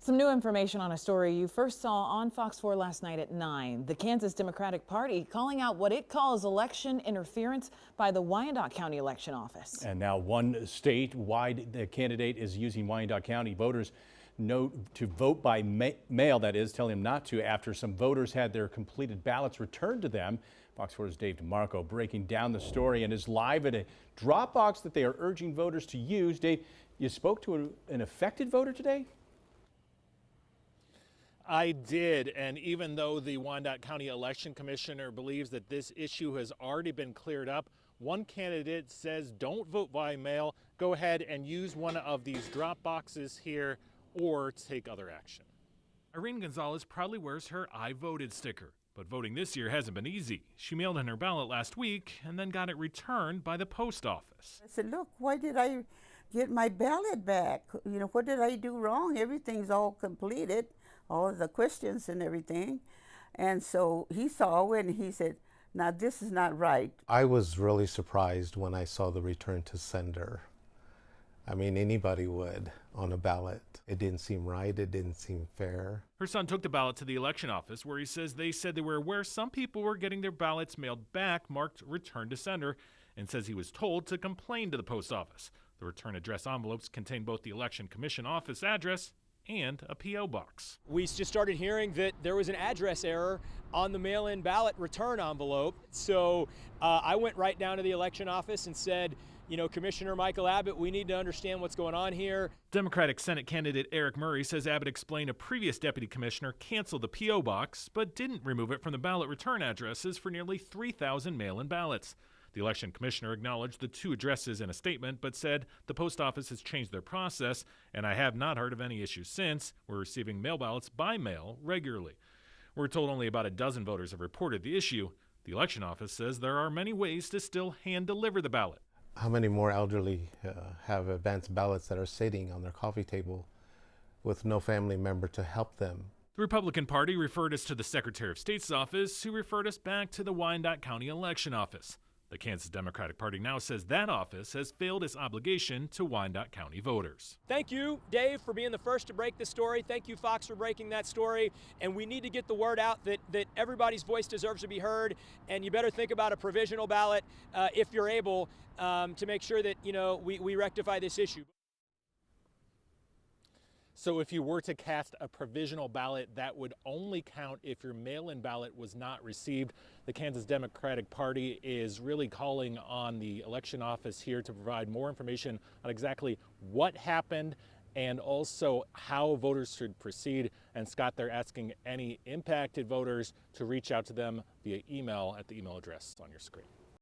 Some new information on a story you first saw on Fox 4 last night at 9. The Kansas Democratic Party calling out what it calls election interference by the Wyandotte County Election Office. And now one statewide candidate is using Wyandotte County voters to vote by mail, that is, telling them not to after some voters had their completed ballots returned to them. Fox 4's Dave DeMarco breaking down the story and is live at a drop box that they are urging voters to use. Dave, you spoke to an affected voter today? I did, and even though the Wyandotte County Election Commissioner believes that this issue has already been cleared up, one candidate says don't vote by mail, go ahead and use one of these drop boxes here or take other action. Irene Gonzalez proudly wears her I voted sticker, but voting this year hasn't been easy. She mailed in her ballot last week and then got it returned by the post office. I said, look, why did I get my ballot back? You know, what did I do wrong? Everything's all completed, all the questions and everything. And so he saw it and he said, now this is not right. I was really surprised when I saw the return to sender. I mean, anybody would on a ballot. It didn't seem right. It didn't seem fair. Her son took the ballot to the election office where he says they said they were aware some people were getting their ballots mailed back marked return to sender, and says he was told to complain to the post office. The return address envelopes contain both the Election Commission office address and a P.O. box. We just started hearing that there was an address error on the mail-in ballot return envelope. So I went right down to the election office and said, you know, Commissioner Michael Abbott, we need to understand what's going on here. Democratic Senate candidate Eric Murray says Abbott explained a previous deputy commissioner canceled the P.O. box, but didn't remove it from the ballot return addresses for nearly 3,000 mail-in ballots. The election commissioner acknowledged the two addresses in a statement, but said the post office has changed their process, and I have not heard of any issues since. We're receiving mail ballots by mail regularly. We're told only about a dozen voters have reported the issue. The election office says there are many ways to still hand-deliver the ballot. How many more elderly have advanced ballots that are sitting on their coffee table with no family member to help them? The Republican Party referred us to the Secretary of State's office, who referred us back to the Wyandotte County Election Office. The Kansas Democratic Party now says that office has failed its obligation to Wyandotte County voters. Thank you, Dave, for being the first to break this story. Thank you, Fox, for breaking that story. And we need to get the word out that everybody's voice deserves to be heard. And you better think about a provisional ballot if you're able to make sure that, you know, we rectify this issue. So if you were to cast a provisional ballot, that would only count if your mail-in ballot was not received. The Kansas Democratic Party is really calling on the election office here to provide more information on exactly what happened and also how voters should proceed. And Scott, they're asking any impacted voters to reach out to them via email at the email address on your screen.